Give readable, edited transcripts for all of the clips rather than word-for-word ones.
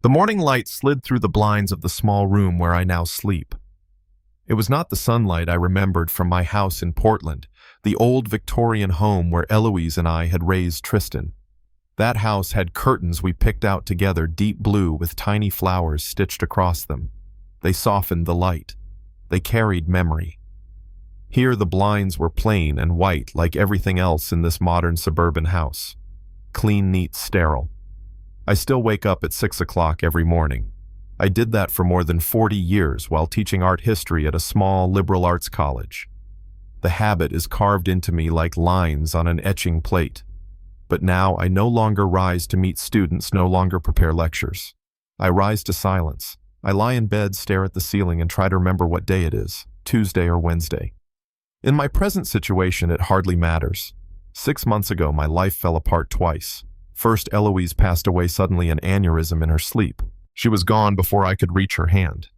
The morning light slid through the blinds of the small room where I now sleep. It was not the sunlight I remembered from my house in Portland, the old Victorian home where Eloise and I had raised Tristan. That house had curtains we picked out together, deep blue with tiny flowers stitched across them. They softened the light. They carried memory. Here the blinds were plain and white like everything else in this modern suburban house. Clean, neat, sterile. I still wake up at 6 o'clock every morning. I did that for more than 40 years while teaching art history at a small liberal arts college. The habit is carved into me like lines on an etching plate. But now I no longer rise to meet students, no longer prepare lectures. I rise to silence. I lie in bed, stare at the ceiling, and try to remember what day it is, Tuesday or Wednesday. In my present situation, it hardly matters. 6 months ago, my life fell apart twice. First, Eloise passed away suddenly, an aneurysm in her sleep. She was gone before I could reach her hand.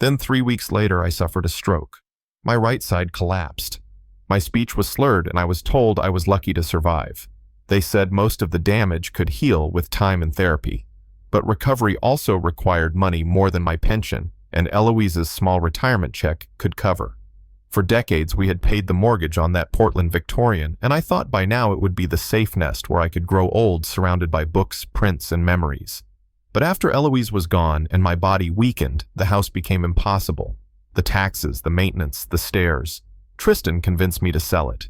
Then 3 weeks later, I suffered a stroke. My right side collapsed. My speech was slurred, and I was told I was lucky to survive. They said most of the damage could heal with time and therapy. But recovery also required money more than my pension, and Eloise's small retirement check could cover. For decades, we had paid the mortgage on that Portland Victorian, and I thought by now it would be the safe nest where I could grow old surrounded by books, prints, and memories. But after Eloise was gone and my body weakened, the house became impossible. The taxes, the maintenance, the stairs. Tristan convinced me to sell it.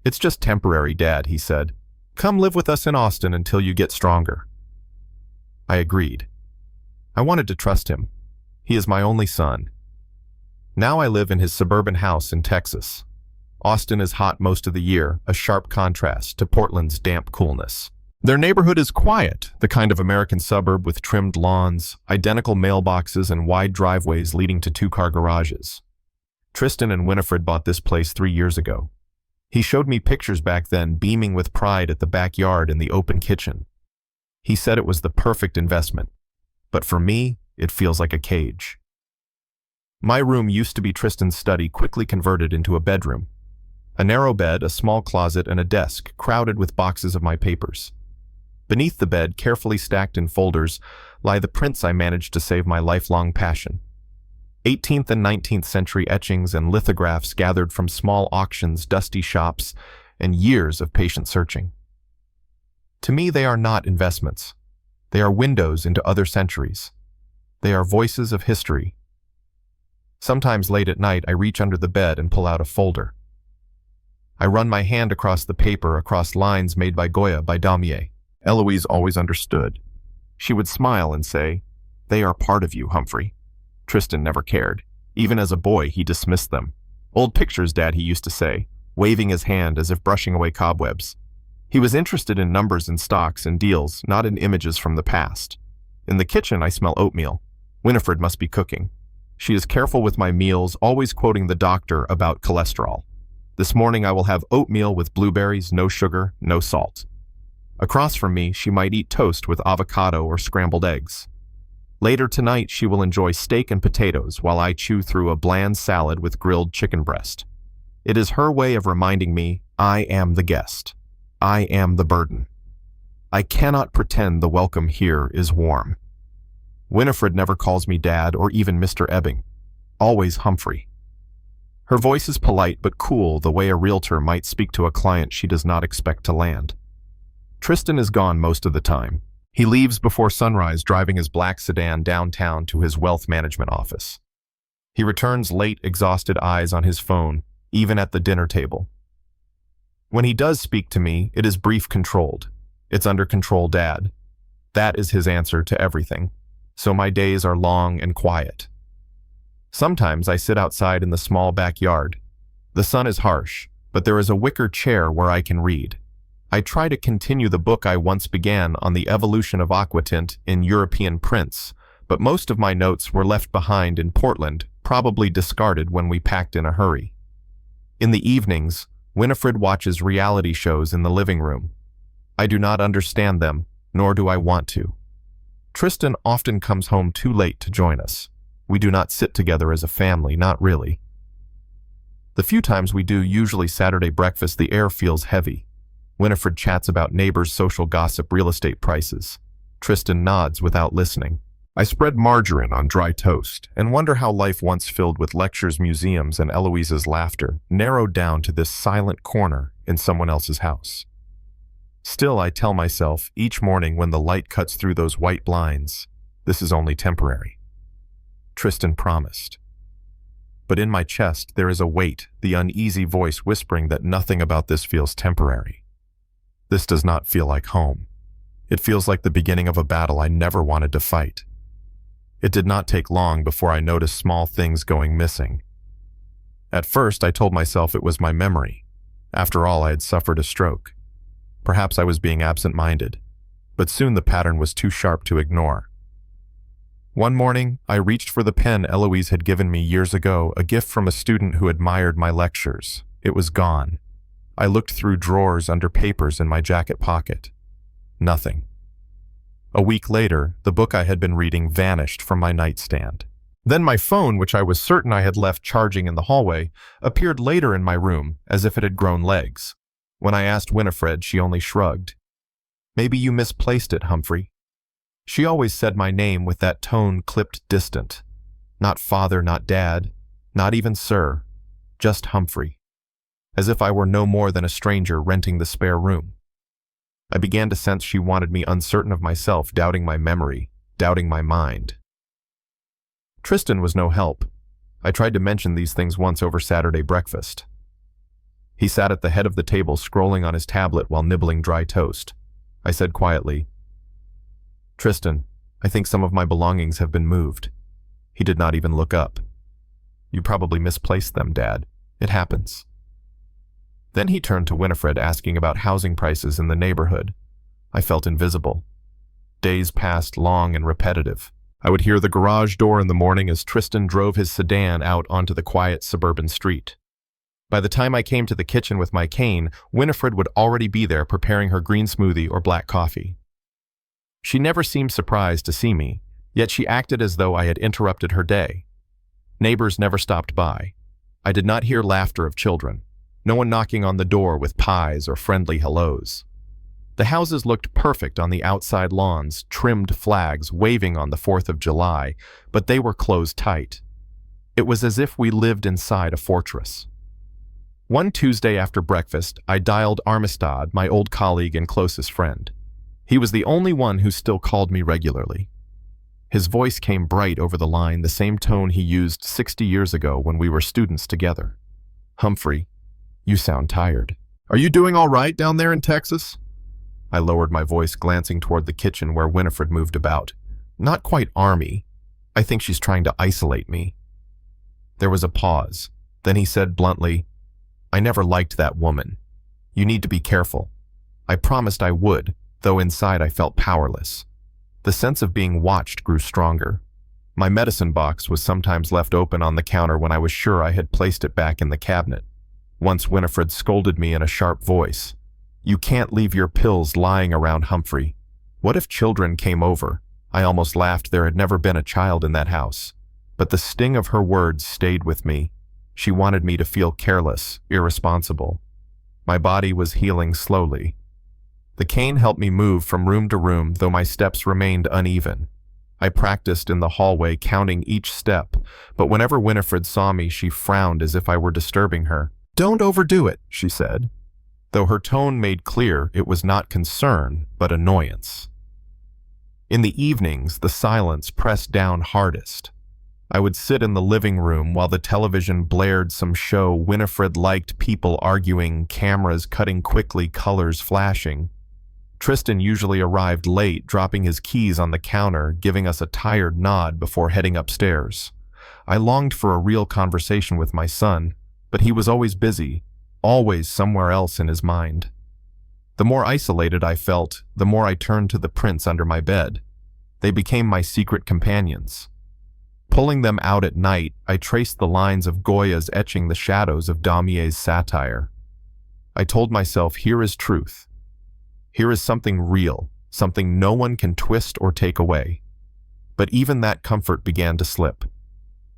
"It's just temporary, Dad," he said. "Come live with us in Austin until you get stronger." I agreed. I wanted to trust him. He is my only son. Now I live in his suburban house in Texas. Austin is hot most of the year, a sharp contrast to Portland's damp coolness. Their neighborhood is quiet, the kind of American suburb with trimmed lawns, identical mailboxes, and wide driveways leading to two-car garages. Tristan and Winifred bought this place 3 years ago. He showed me pictures back then, beaming with pride at the backyard and the open kitchen. He said it was the perfect investment. But for me, it feels like a cage. My room used to be Tristan's study, quickly converted into a bedroom. A narrow bed, a small closet, and a desk crowded with boxes of my papers. Beneath the bed, carefully stacked in folders, lie the prints I managed to save my lifelong passion. 18th and 19th century etchings and lithographs gathered from small auctions, dusty shops, and years of patient searching. To me, they are not investments. They are windows into other centuries. They are voices of history. Sometimes late at night, I reach under the bed and pull out a folder. I run my hand across the paper, across lines made by Goya, by Daumier. Eloise always understood. She would smile and say, "They are part of you, Humphrey." Tristan never cared. Even as a boy, he dismissed them. "Old pictures, Dad," he used to say, waving his hand as if brushing away cobwebs. He was interested in numbers and stocks and deals, not in images from the past. In the kitchen, I smell oatmeal. Winifred must be cooking. She is careful with my meals, always quoting the doctor about cholesterol. This morning I will have oatmeal with blueberries, no sugar, no salt. Across from me, she might eat toast with avocado or scrambled eggs. Later tonight, she will enjoy steak and potatoes while I chew through a bland salad with grilled chicken breast. It is her way of reminding me, I am the guest. I am the burden. I cannot pretend the welcome here is warm. Winifred never calls me Dad or even Mr. Ebbing. Always Humphrey. Her voice is polite but cool, the way a realtor might speak to a client she does not expect to land. Tristan is gone most of the time. He leaves before sunrise, driving his black sedan downtown to his wealth management office. He returns late, exhausted eyes on his phone, even at the dinner table. When he does speak to me, it is brief, controlled. It's under control, Dad. That is his answer to everything. So my days are long and quiet. Sometimes I sit outside in the small backyard. The sun is harsh, but there is a wicker chair where I can read. I try to continue the book I once began on the evolution of aquatint in European prints, but most of my notes were left behind in Portland, probably discarded when we packed in a hurry. In the evenings, Winifred watches reality shows in the living room. I do not understand them, nor do I want to. Tristan often comes home too late to join us. We do not sit together as a family, not really. The few times we do, usually Saturday breakfast, the air feels heavy. Winifred chats about neighbors, social gossip, real estate prices. Tristan nods without listening. I spread margarine on dry toast and wonder how life once filled with lectures, museums, and Eloise's laughter narrowed down to this silent corner in someone else's house. Still, I tell myself each morning when the light cuts through those white blinds, this is only temporary. Tristan promised. But in my chest there is a weight, the uneasy voice whispering that nothing about this feels temporary. This does not feel like home. It feels like the beginning of a battle I never wanted to fight. It did not take long before I noticed small things going missing. At first, I told myself it was my memory. After all, I had suffered a stroke. Perhaps I was being absent-minded, but soon the pattern was too sharp to ignore. One morning, I reached for the pen Eloise had given me years ago, a gift from a student who admired my lectures. It was gone. I looked through drawers under papers in my jacket pocket. Nothing. A week later, the book I had been reading vanished from my nightstand. Then my phone, which I was certain I had left charging in the hallway, appeared later in my room, as if it had grown legs. When I asked Winifred, she only shrugged. "Maybe you misplaced it, Humphrey." She always said my name with that tone clipped distant. Not father, not dad, not even sir, just Humphrey. As if I were no more than a stranger renting the spare room. I began to sense she wanted me uncertain of myself, doubting my memory, doubting my mind. Tristan was no help. I tried to mention these things once over Saturday breakfast. He sat at the head of the table scrolling on his tablet while nibbling dry toast. I said quietly, "Tristan, I think some of my belongings have been moved." He did not even look up. "You probably misplaced them, Dad. It happens." Then he turned to Winifred, asking about housing prices in the neighborhood. I felt invisible. Days passed long and repetitive. I would hear the garage door in the morning as Tristan drove his sedan out onto the quiet suburban street. By the time I came to the kitchen with my cane, Winifred would already be there preparing her green smoothie or black coffee. She never seemed surprised to see me, yet she acted as though I had interrupted her day. Neighbors never stopped by. I did not hear laughter of children. No one knocking on the door with pies or friendly hellos. The houses looked perfect on the outside lawns, trimmed flags waving on the 4th of July, but they were closed tight. It was as if we lived inside a fortress. One Tuesday after breakfast, I dialed Armistad, my old colleague and closest friend. He was the only one who still called me regularly. His voice came bright over the line, the same tone he used 60 years ago when we were students together. "Humphrey, you sound tired. Are you doing all right down there in Texas?" I lowered my voice, glancing toward the kitchen where Winifred moved about. Not quite army. I think she's trying to isolate me. There was a pause. Then he said bluntly, "I never liked that woman. You need to be careful." I promised I would, though inside I felt powerless. The sense of being watched grew stronger. My medicine box was sometimes left open on the counter when I was sure I had placed it back in the cabinet. Once Winifred scolded me in a sharp voice. "You can't leave your pills lying around, Humphrey. What if children came over?" I almost laughed. There had never been a child in that house. But the sting of her words stayed with me. She wanted me to feel careless, irresponsible. My body was healing slowly. The cane helped me move from room to room, though my steps remained uneven. I practiced in the hallway, counting each step, but whenever Winifred saw me, she frowned as if I were disturbing her. "Don't overdo it," she said, though her tone made clear it was not concern, but annoyance. In the evenings, the silence pressed down hardest. I would sit in the living room while the television blared some show Winifred liked, people arguing, cameras cutting quickly, colors flashing. Tristan usually arrived late, dropping his keys on the counter, giving us a tired nod before heading upstairs. I longed for a real conversation with my son, but he was always busy, always somewhere else in his mind. The more isolated I felt, the more I turned to the prints under my bed. They became my secret companions. Pulling them out at night, I traced the lines of Goya's etching the shadows of Damier's satire. I told myself, here is truth. Here is something real, something no one can twist or take away. But even that comfort began to slip.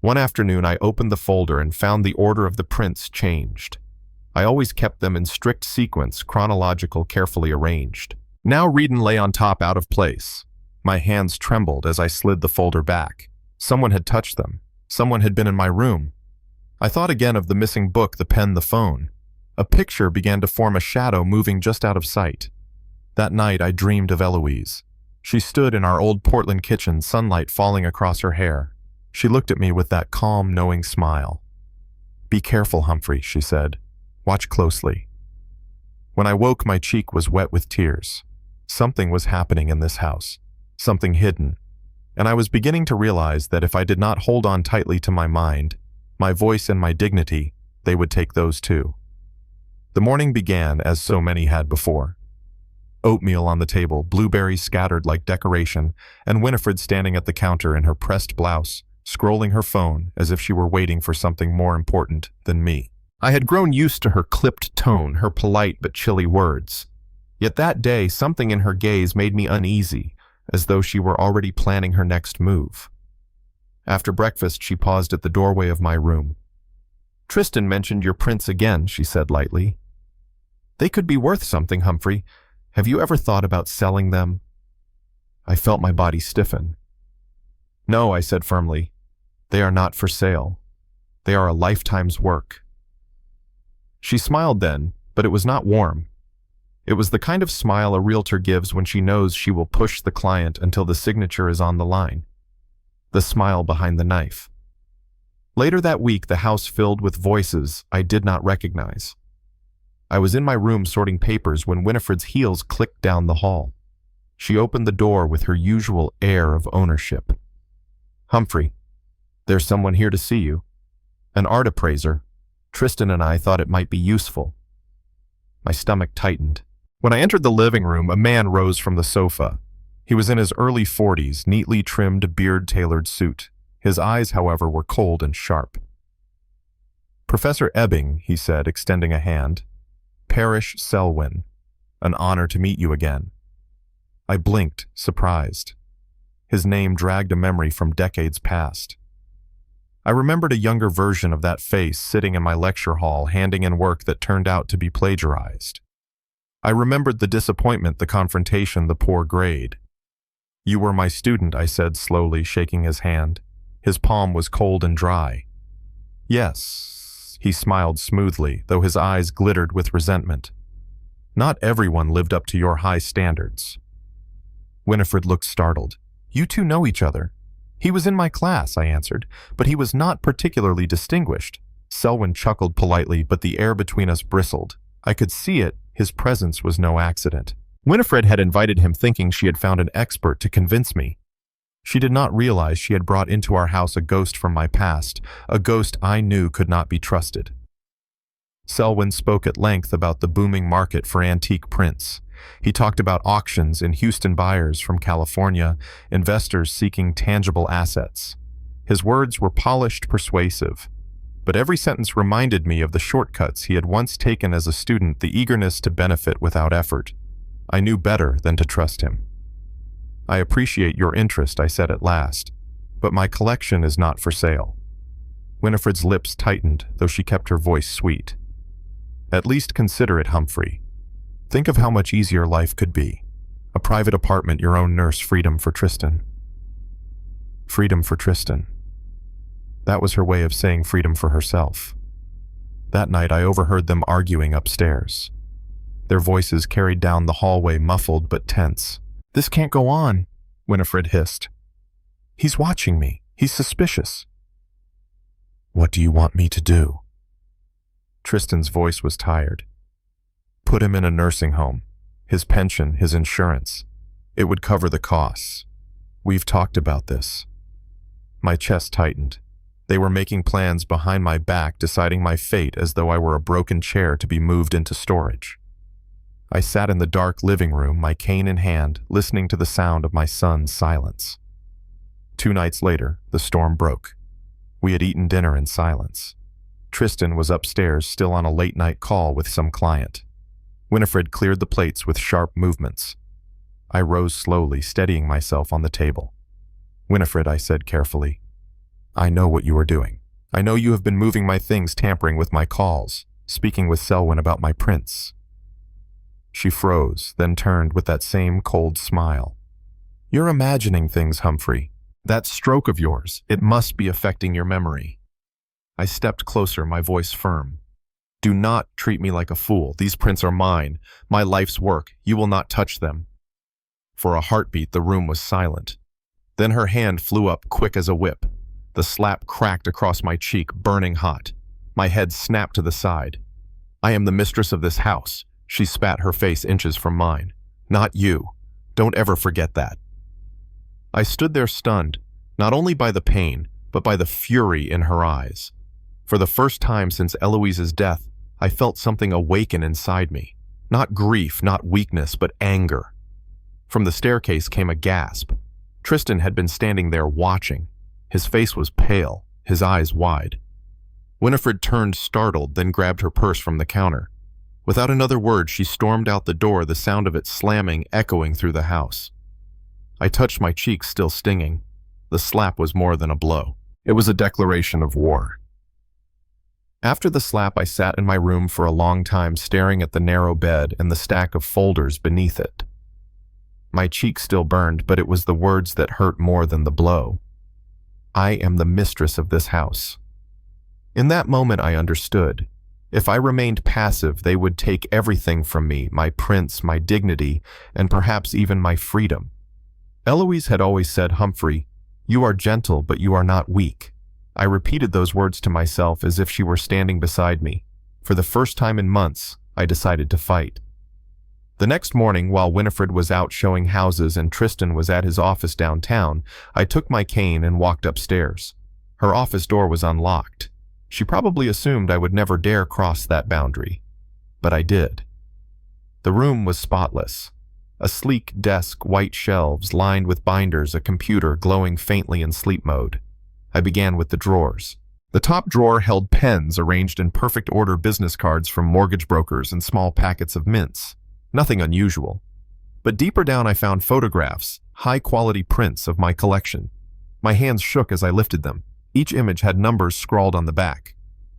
One afternoon, I opened the folder and found the order of the prints changed. I always kept them in strict sequence, chronological, carefully arranged. Now Reedon lay on top, out of place. My hands trembled as I slid the folder back. Someone had touched them. Someone had been in my room. I thought again of the missing book, the pen, the phone. A picture began to form a shadow moving just out of sight. That night I dreamed of Eloise. She stood in our old Portland kitchen, sunlight falling across her hair. She looked at me with that calm, knowing smile. "Be careful, Humphrey," she said. "Watch closely." When I woke, my cheek was wet with tears. Something was happening in this house, something hidden, and I was beginning to realize that if I did not hold on tightly to my mind, my voice and my dignity, they would take those too. The morning began as so many had before. Oatmeal on the table, blueberries scattered like decoration, and Winifred standing at the counter in her pressed blouse, scrolling her phone as if she were waiting for something more important than me. I had grown used to her clipped tone, her polite but chilly words. Yet that day, something in her gaze made me uneasy, as though she were already planning her next move. After breakfast, she paused at the doorway of my room. "Tristan mentioned your prints again," she said lightly. "They could be worth something, Humphrey. Have you ever thought about selling them?" I felt my body stiffen. "No," I said firmly. "They are not for sale. They are a lifetime's work." She smiled then, but it was not warm. It was the kind of smile a realtor gives when she knows she will push the client until the signature is on the line. The smile behind the knife. Later that week, the house filled with voices I did not recognize. I was in my room sorting papers when Winifred's heels clicked down the hall. She opened the door with her usual air of ownership. "Humphrey, there's someone here to see you. An art appraiser. Tristan and I thought it might be useful." My stomach tightened. When I entered the living room, a man rose from the sofa. He was in his early 40s, neatly trimmed, beard-tailored suit. His eyes, however, were cold and sharp. "Professor Ebbing," he said, extending a hand. "Parrish Selwyn. An honor to meet you again." I blinked, surprised. His name dragged a memory from decades past. I remembered a younger version of that face sitting in my lecture hall, handing in work that turned out to be plagiarized. I remembered the disappointment, the confrontation, the poor grade. "You were my student," I said slowly, shaking his hand. His palm was cold and dry. "Yes," he smiled smoothly, though his eyes glittered with resentment. "Not everyone lived up to your high standards." Winifred looked startled. "You two know each other?" "He was in my class," I answered, "but he was not particularly distinguished." Selwyn chuckled politely, but the air between us bristled. I could see it. His presence was no accident. Winifred had invited him thinking she had found an expert to convince me. She did not realize she had brought into our house a ghost from my past, a ghost I knew could not be trusted. Selwyn spoke at length about the booming market for antique prints. He talked about auctions and Houston buyers from California, investors seeking tangible assets. His words were polished, persuasive, but every sentence reminded me of the shortcuts he had once taken as a student, the eagerness to benefit without effort. I knew better than to trust him. "I appreciate your interest," I said at last, "but my collection is not for sale." Winifred's lips tightened, though she kept her voice sweet. "At least consider it, Humphrey. Think of how much easier life could be. A private apartment, your own nurse, freedom for Tristan." Freedom for Tristan. That was her way of saying freedom for herself. That night I overheard them arguing upstairs. Their voices carried down the hallway, muffled but tense. "This can't go on," Winifred hissed. "He's watching me. He's suspicious." "What do you want me to do?" Tristan's voice was tired. "Put him in a nursing home. His pension, his insurance. It would cover the costs. We've talked about this." My chest tightened. They were making plans behind my back, deciding my fate as though I were a broken chair to be moved into storage. I sat in the dark living room, my cane in hand, listening to the sound of my son's silence. 2 nights later, the storm broke. We had eaten dinner in silence. Tristan was upstairs, still on a late-night call with some client. Winifred cleared the plates with sharp movements. I rose slowly, steadying myself on the table. "Winifred," I said carefully, "I know what you are doing. I know you have been moving my things, tampering with my calls, speaking with Selwyn about my prints." She froze, then turned with that same cold smile. You're imagining things, Humphrey. That stroke of yours, it must be affecting your memory. I stepped closer, my voice firm. Do not treat me like a fool. These prints are mine, my life's work. You will not touch them. For a heartbeat, the room was silent. Then her hand flew up quick as a whip. The slap cracked across my cheek, burning hot. My head snapped to the side. I am the mistress of this house. She spat, her face inches from mine. Not you. Don't ever forget that. I stood there stunned, not only by the pain, but by the fury in her eyes. For the first time since Eloise's death, I felt something awaken inside me. Not grief, not weakness, but anger. From the staircase came a gasp. Tristan had been standing there watching. His face was pale, his eyes wide. Winifred turned startled, then grabbed her purse from the counter. Without another word, she stormed out the door, the sound of it slamming echoing through the house. I touched my cheeks, still stinging. The slap was more than a blow. It was a declaration of war. After the slap, I sat in my room for a long time, staring at the narrow bed and the stack of folders beneath it. My cheeks still burned, but it was the words that hurt more than the blow. I am the mistress of this house. In that moment, I understood. If I remained passive, they would take everything from me, my prince, my dignity, and perhaps even my freedom. Eloise had always said, Humphrey, you are gentle, but you are not weak. I repeated those words to myself as if she were standing beside me. For the first time in months, I decided to fight. The next morning, while Winifred was out showing houses and Tristan was at his office downtown, I took my cane and walked upstairs. Her office door was unlocked. She probably assumed I would never dare cross that boundary. But I did. The room was spotless. A sleek desk, white shelves lined with binders, a computer glowing faintly in sleep mode. I began with the drawers. The top drawer held pens arranged in perfect order, business cards from mortgage brokers, and small packets of mints. Nothing unusual. But deeper down I found photographs, high-quality prints of my collection. My hands shook as I lifted them. Each image had numbers scrawled on the back.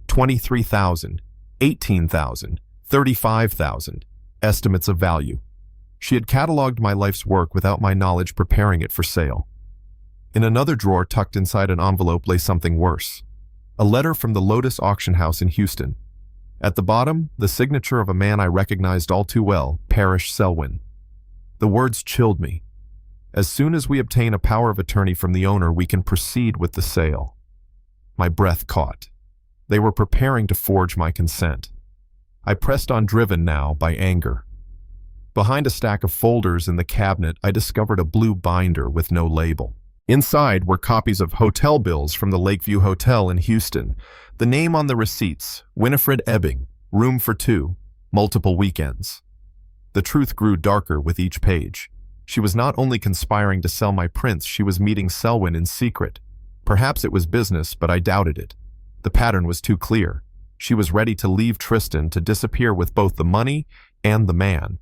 23,000, 18,000, 35,000, estimates of value. She had cataloged my life's work without my knowledge, preparing it for sale. In another drawer, tucked inside an envelope, lay something worse. A letter from the Lotus auction house in Houston. At the bottom, the signature of a man I recognized all too well, Parrish Selwyn. The words chilled me. As soon as we obtain a power of attorney from the owner, we can proceed with the sale. My breath caught. They were preparing to forge my consent. I pressed on, driven now by anger. Behind a stack of folders in the cabinet, I discovered a blue binder with no label. Inside were copies of hotel bills from the Lakeview Hotel in Houston. The name on the receipts, Winifred Ebbing, room for two, multiple weekends. The truth grew darker with each page. She was not only conspiring to sell my prints, she was meeting Selwyn in secret. Perhaps it was business, but I doubted it. The pattern was too clear. She was ready to leave Tristan, to disappear with both the money and the man.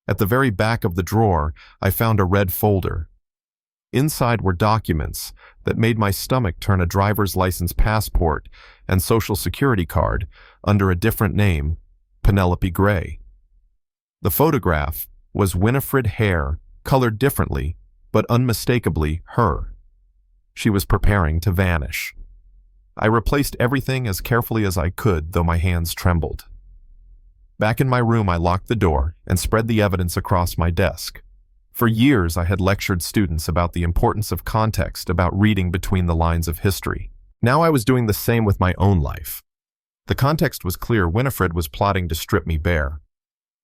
At the very back of the drawer, I found a red folder. Inside were documents that made my stomach turn: a driver's license, passport, and social security card under a different name, Penelope Gray. The photograph was Winifred Hare, colored differently, but unmistakably her. She was preparing to vanish. I replaced everything as carefully as I could, though my hands trembled. Back in my room, I locked the door and spread the evidence across my desk. For years, I had lectured students about the importance of context, about reading between the lines of history. Now I was doing the same with my own life. The context was clear: Winifred was plotting to strip me bare.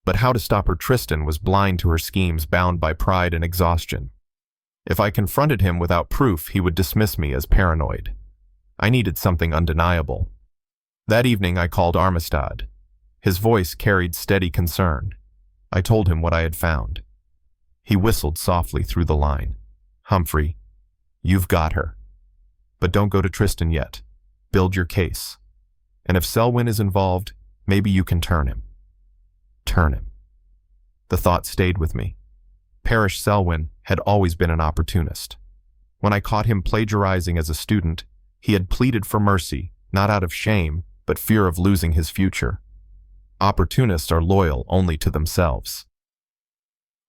But how to stop her? Tristan was blind to her schemes, bound by pride and exhaustion. If I confronted him without proof, he would dismiss me as paranoid. I needed something undeniable. That evening, I called Armistead. His voice carried steady concern. I told him what I had found. He whistled softly through the line. Humphrey, you've got her. But don't go to Tristan yet. Build your case. And if Selwyn is involved, maybe you can turn him. Turn him. The thought stayed with me. Parrish Selwyn had always been an opportunist. When I caught him plagiarizing as a student, he had pleaded for mercy, not out of shame, but fear of losing his future. Opportunists are loyal only to themselves.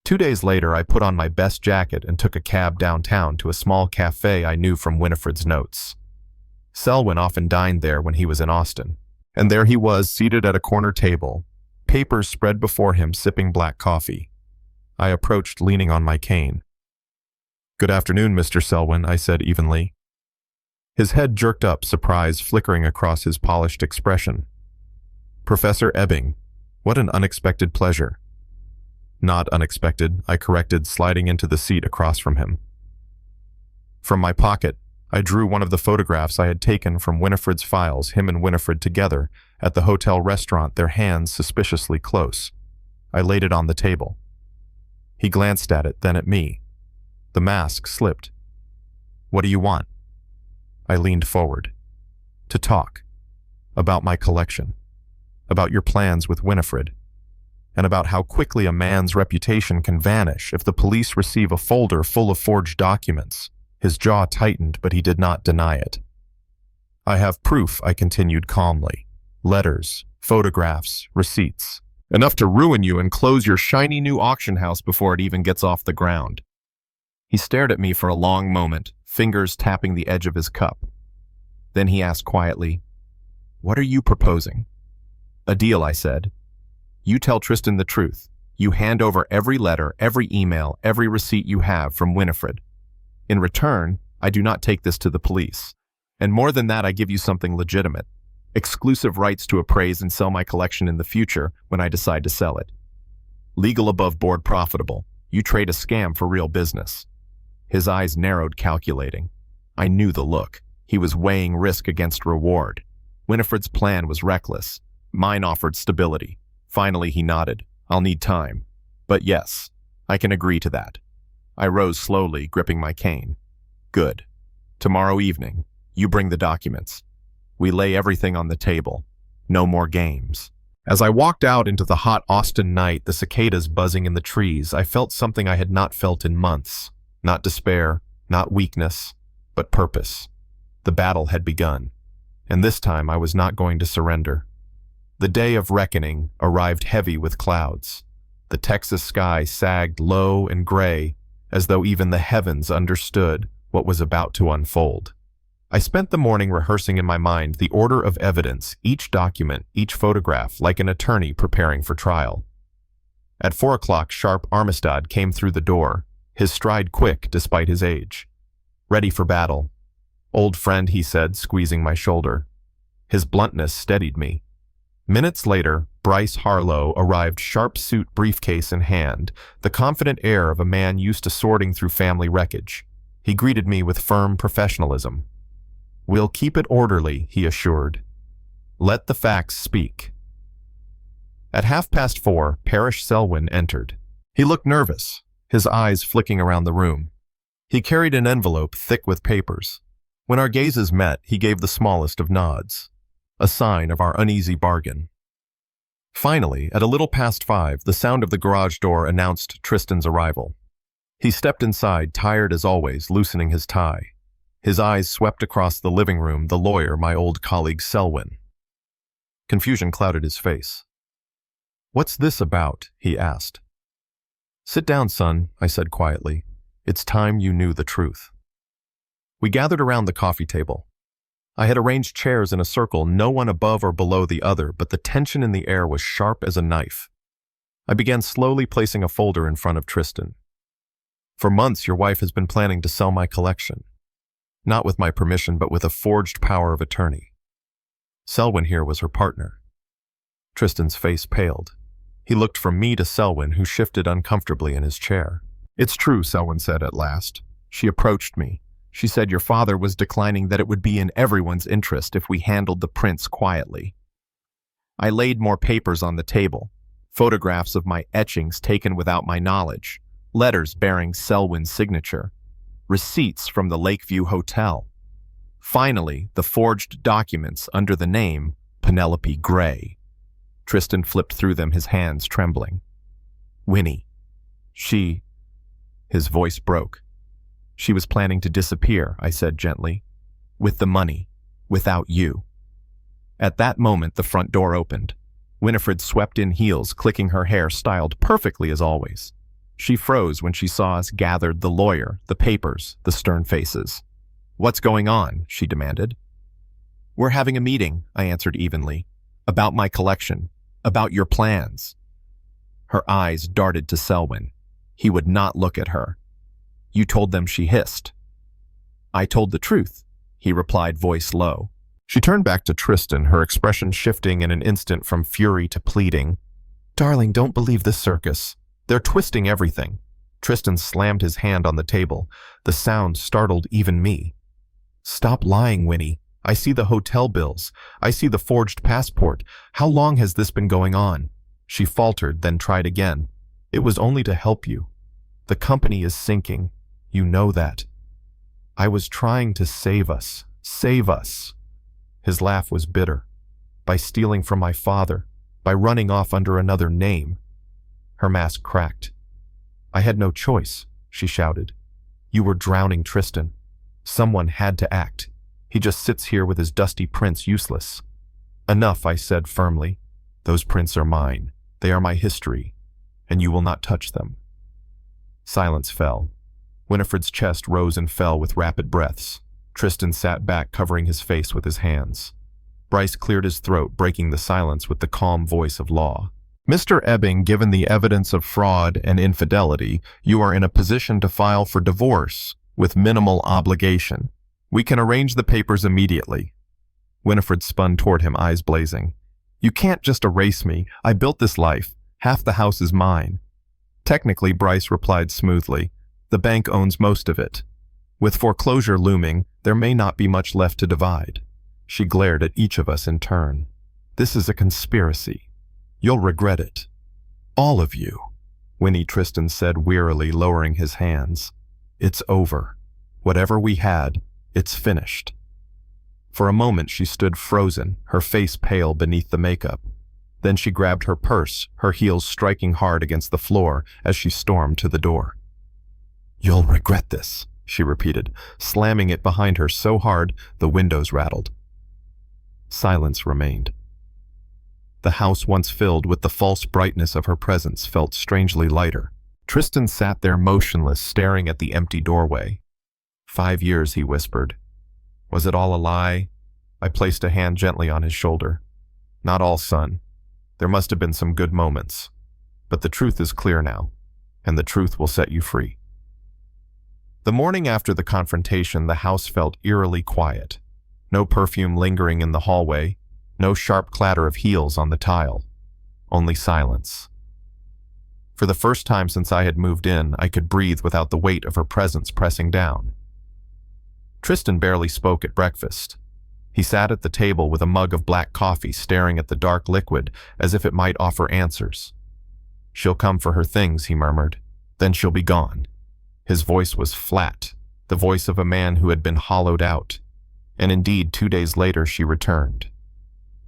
2 days later, I put on my best jacket and took a cab downtown to a small cafe I knew from Winifred's notes. Selwyn often dined there when he was in Austin, and there he was, seated at a corner table, papers spread before him, sipping black coffee. I approached, leaning on my cane. "Good afternoon, Mr. Selwyn," I said evenly. His head jerked up, surprise flickering across his polished expression. "Professor Ebbing, what an unexpected pleasure." "Not unexpected," I corrected, sliding into the seat across from him. From my pocket, I drew one of the photographs I had taken from Winifred's files, him and Winifred together at the hotel restaurant, their hands suspiciously close. I laid it on the table. He glanced at it, then at me. The mask slipped. "What do you want?" I leaned forward. "To talk. About my collection. About your plans with Winifred. And about how quickly a man's reputation can vanish if the police receive a folder full of forged documents." His jaw tightened, but he did not deny it. "I have proof," I continued calmly. "Letters, photographs, receipts. Enough to ruin you and close your shiny new auction house before it even gets off the ground." He stared at me for a long moment, fingers tapping the edge of his cup. Then he asked quietly, "What are you proposing?" "A deal," I said. "You tell Tristan the truth. You hand over every letter, every email, every receipt you have from Winifred. In return, I do not take this to the police. And more than that, I give you something legitimate. Exclusive rights to appraise and sell my collection in the future when I decide to sell it. Legal, above board, profitable. You trade a scam for real business." His eyes narrowed, calculating. I knew the look. He was weighing risk against reward. Winifred's plan was reckless. Mine offered stability. Finally, he nodded. "I'll need time. But yes, I can agree to that." I rose slowly, gripping my cane. "Good. Tomorrow evening, you bring the documents. We lay everything on the table. No more games." As I walked out into the hot Austin night, the cicadas buzzing in the trees, I felt something I had not felt in months. Not despair, not weakness, but purpose. The battle had begun, and this time I was not going to surrender. The day of reckoning arrived heavy with clouds. The Texas sky sagged low and gray, as though even the heavens understood what was about to unfold. I spent the morning rehearsing in my mind the order of evidence, each document, each photograph, like an attorney preparing for trial. At 4 o'clock sharp, Armistad came through the door, his stride quick despite his age. "Ready for battle." "Old friend," he said, squeezing my shoulder. His bluntness steadied me. Minutes later, Bryce Harlow arrived, sharp suit, briefcase in hand, the confident air of a man used to sorting through family wreckage. He greeted me with firm professionalism. "We'll keep it orderly," he assured. "Let the facts speak." At 4:30, Parrish Selwyn entered. He looked nervous, his eyes flicking around the room. He carried an envelope thick with papers. When our gazes met, he gave the smallest of nods, a sign of our uneasy bargain. Finally, at a little past 5, the sound of the garage door announced Tristan's arrival. He stepped inside, tired as always, loosening his tie. His eyes swept across the living room, the lawyer, my old colleague Selwyn. Confusion clouded his face. "What's this about?" he asked. "Sit down, son," I said quietly. "It's time you knew the truth." We gathered around the coffee table. I had arranged chairs in a circle, no one above or below the other, but the tension in the air was sharp as a knife. I began slowly placing a folder in front of Tristan. "For months, your wife has been planning to sell my collection. Not with my permission, but with a forged power of attorney. Selwyn here was her partner." Tristan's face paled. He looked from me to Selwyn, who shifted uncomfortably in his chair. "It's true," Selwyn said at last. "She approached me. She said your father was declining, that it would be in everyone's interest if we handled the prince quietly." I laid more papers on the table, photographs of my etchings taken without my knowledge, letters bearing Selwyn's signature, receipts from the Lakeview Hotel. Finally, the forged documents under the name Penelope Gray. Tristan flipped through them, his hands trembling. "Winnie. She..." His voice broke. "She was planning to disappear," I said gently. "With the money. Without you." At that moment, the front door opened. Winifred swept in, heels clicking, her hair styled perfectly as always. She froze when she saw us gathered, the lawyer, the papers, the stern faces. "What's going on?" she demanded. "We're having a meeting," I answered evenly. "About my collection. About your plans." Her eyes darted to Selwyn. He would not look at her. "You told them," she hissed. "I told the truth," he replied, voice low. She turned back to Tristan, her expression shifting in an instant from fury to pleading. "Darling, don't believe this circus. They're twisting everything." Tristan slammed his hand on the table. The sound startled even me. "Stop lying, Winnie. I see the hotel bills. I see the forged passport. How long has this been going on?" She faltered, then tried again. "It was only to help you. The company is sinking. You know that. I was trying to save us. Save us." His laugh was bitter. "By stealing from my father. By running off under another name." Her mask cracked. "I had no choice," she shouted. "You were drowning Tristan. Someone had to act. He just sits here with his dusty prints, useless." "Enough," I said firmly. "Those prints are mine. They are my history, and you will not touch them." Silence fell. Winifred's chest rose and fell with rapid breaths. Tristan sat back, covering his face with his hands. Bryce cleared his throat, breaking the silence with the calm voice of law. "Mr. Ebbing, given the evidence of fraud and infidelity, you are in a position to file for divorce with minimal obligation. We can arrange the papers immediately." Winifred spun toward him, eyes blazing. "You can't just erase me. I built this life. Half the house is mine." "Technically," Bryce replied smoothly. "The bank owns most of it. With foreclosure looming, there may not be much left to divide." She glared at each of us in turn. "This is a conspiracy. You'll regret it. All of you," Winnie, Tristan said wearily, lowering his hands. "It's over. Whatever we had, it's finished." For a moment she stood frozen, her face pale beneath the makeup. Then she grabbed her purse, her heels striking hard against the floor as she stormed to the door. "You'll regret this," she repeated, slamming it behind her so hard the windows rattled. Silence remained. The house, once filled with the false brightness of her presence, felt strangely lighter. Tristan sat there motionless, staring at the empty doorway. 5 years, he whispered. Was it all a lie? I placed a hand gently on his shoulder. Not all, son. There must have been some good moments. But the truth is clear now, and the truth will set you free. The morning after the confrontation, the house felt eerily quiet. No perfume lingering in the hallway, no sharp clatter of heels on the tile. Only silence. For the first time since I had moved in, I could breathe without the weight of her presence pressing down. Tristan barely spoke at breakfast. He sat at the table with a mug of black coffee, staring at the dark liquid as if it might offer answers. "She'll come for her things," he murmured. "Then she'll be gone." His voice was flat, the voice of a man who had been hollowed out. And indeed, 2 days later she returned.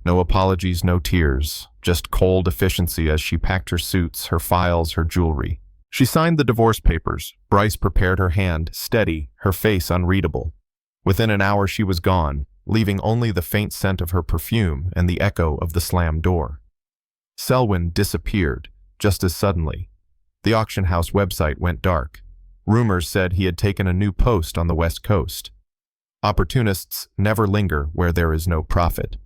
No apologies, no tears, just cold efficiency as she packed her suits, her files, her jewelry. She signed the divorce papers. Bryce prepared her hand, steady, her face unreadable. Within an hour she was gone, leaving only the faint scent of her perfume and the echo of the slammed door. Selwyn disappeared, just as suddenly. The auction house website went dark. Rumors said he had taken a new post on the West Coast. Opportunists never linger where there is no profit.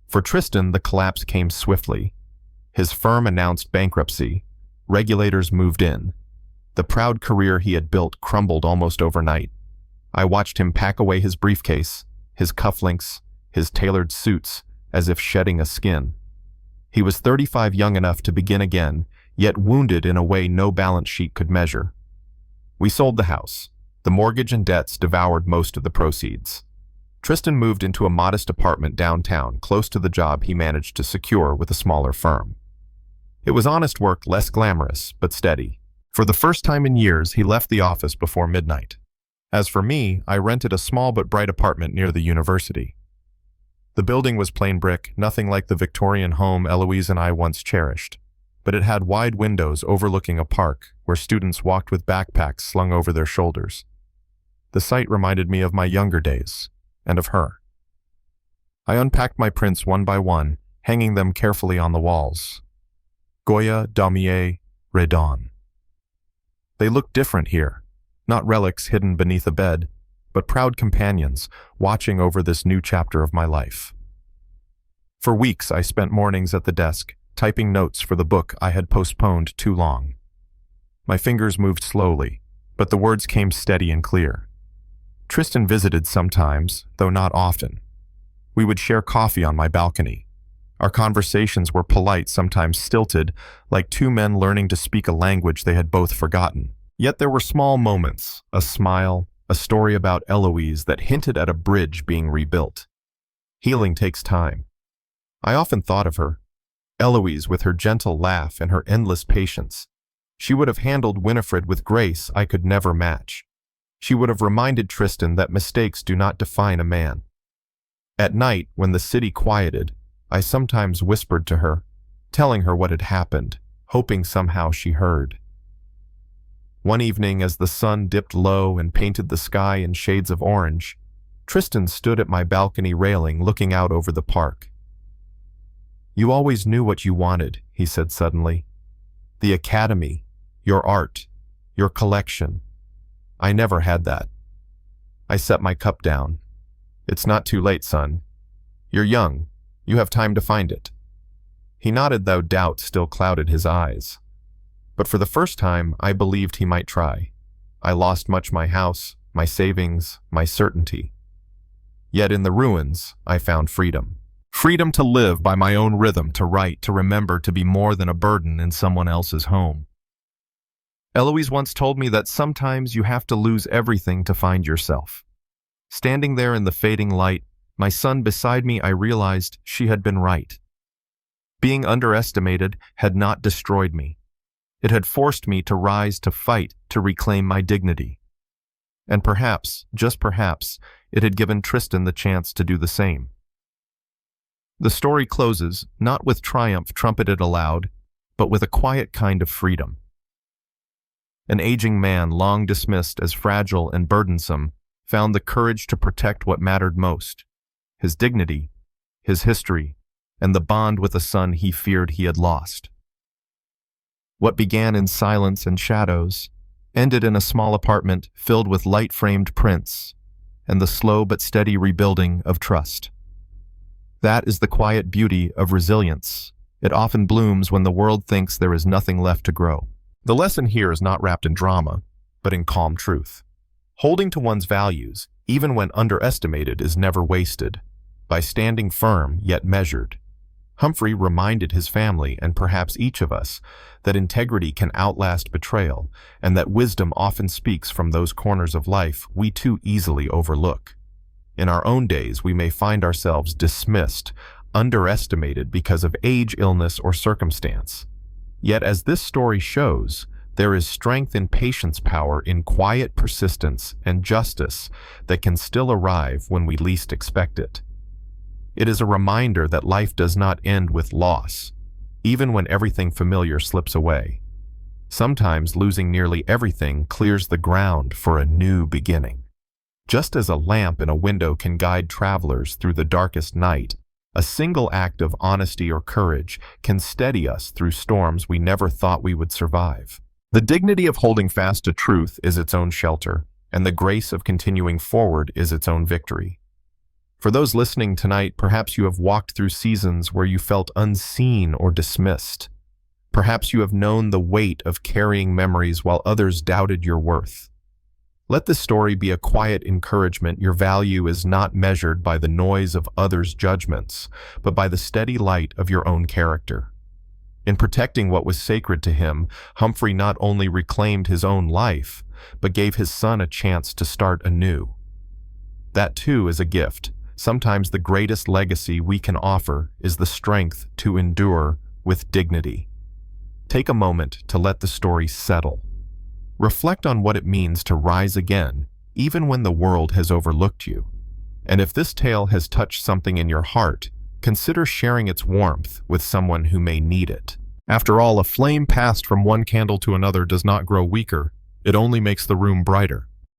For Tristan, the collapse came swiftly. His firm announced bankruptcy. Regulators moved in. The proud career he had built crumbled almost overnight. I watched him pack away his briefcase, his cufflinks, his tailored suits, as if shedding a skin. He was 35, young enough to begin again, yet wounded in a way no balance sheet could measure. We sold the house. The mortgage and debts devoured most of the proceeds. Tristan moved into a modest apartment downtown, close to the job he managed to secure with a smaller firm. It was honest work, less glamorous, but steady. For the first time in years, he left the office before midnight. As for me, I rented a small but bright apartment near the university. The building was plain brick, nothing like the Victorian home Eloise and I once cherished, but it had wide windows overlooking a park where students walked with backpacks slung over their shoulders. The sight reminded me of my younger days, and of her. I unpacked my prints one by one, hanging them carefully on the walls. Goya, Daumier, Redon. They looked different here, not relics hidden beneath a bed, but proud companions watching over this new chapter of my life. For weeks, I spent mornings at the desk, typing notes for the book I had postponed too long. My fingers moved slowly, but the words came steady and clear. Tristan visited sometimes, though not often. We would share coffee on my balcony. Our conversations were polite, sometimes stilted, like two men learning to speak a language they had both forgotten. Yet there were small moments, a smile, a story about Eloise that hinted at a bridge being rebuilt. Healing takes time. I often thought of her, Eloise with her gentle laugh and her endless patience. She would have handled Winifred with grace I could never match. She would have reminded Tristan that mistakes do not define a man. At night, when the city quieted, I sometimes whispered to her, telling her what had happened, hoping somehow she heard. One evening, as the sun dipped low and painted the sky in shades of orange, Tristan stood at my balcony railing looking out over the park. "You always knew what you wanted," he said suddenly. "The academy, your art, your collection. I never had that." I set my cup down. "It's not too late, son. You're young. You have time to find it." He nodded, though doubt still clouded his eyes. But for the first time, I believed he might try. I lost much: my house, my savings, my certainty. Yet in the ruins, I found freedom. Freedom to live by my own rhythm, to write, to remember, to be more than a burden in someone else's home. Eloise once told me that sometimes you have to lose everything to find yourself. Standing there in the fading light, my son beside me, I realized she had been right. Being underestimated had not destroyed me. It had forced me to rise, to fight, to reclaim my dignity. And perhaps, just perhaps, it had given Tristan the chance to do the same. The story closes, not with triumph trumpeted aloud, but with a quiet kind of freedom. An aging man, long dismissed as fragile and burdensome, found the courage to protect what mattered most: his dignity, his history, and the bond with a son he feared he had lost. What began in silence and shadows ended in a small apartment filled with light-framed prints and the slow but steady rebuilding of trust. That is the quiet beauty of resilience. It often blooms when the world thinks there is nothing left to grow. The lesson here is not wrapped in drama, but in calm truth. Holding to one's values, even when underestimated, is never wasted. By standing firm yet measured, Humphrey reminded his family, and perhaps each of us, that integrity can outlast betrayal, and that wisdom often speaks from those corners of life we too easily overlook. In our own days, we may find ourselves dismissed, underestimated because of age, illness, or circumstance. Yet, as this story shows, there is strength and patience, power in quiet persistence, and justice that can still arrive when we least expect it. It is a reminder that life does not end with loss, even when everything familiar slips away. Sometimes losing nearly everything clears the ground for a new beginning. Just as a lamp in a window can guide travelers through the darkest night, a single act of honesty or courage can steady us through storms we never thought we would survive. The dignity of holding fast to truth is its own shelter, and the grace of continuing forward is its own victory. For those listening tonight, perhaps you have walked through seasons where you felt unseen or dismissed. Perhaps you have known the weight of carrying memories while others doubted your worth. Let this story be a quiet encouragement. Your value is not measured by the noise of others' judgments, but by the steady light of your own character. In protecting what was sacred to him, Humphrey not only reclaimed his own life, but gave his son a chance to start anew. That too is a gift. Sometimes the greatest legacy we can offer is the strength to endure with dignity. Take a moment to let the story settle. Reflect on what it means to rise again, even when the world has overlooked you. And if this tale has touched something in your heart, consider sharing its warmth with someone who may need it. After all, a flame passed from one candle to another does not grow weaker, it only makes the room brighter.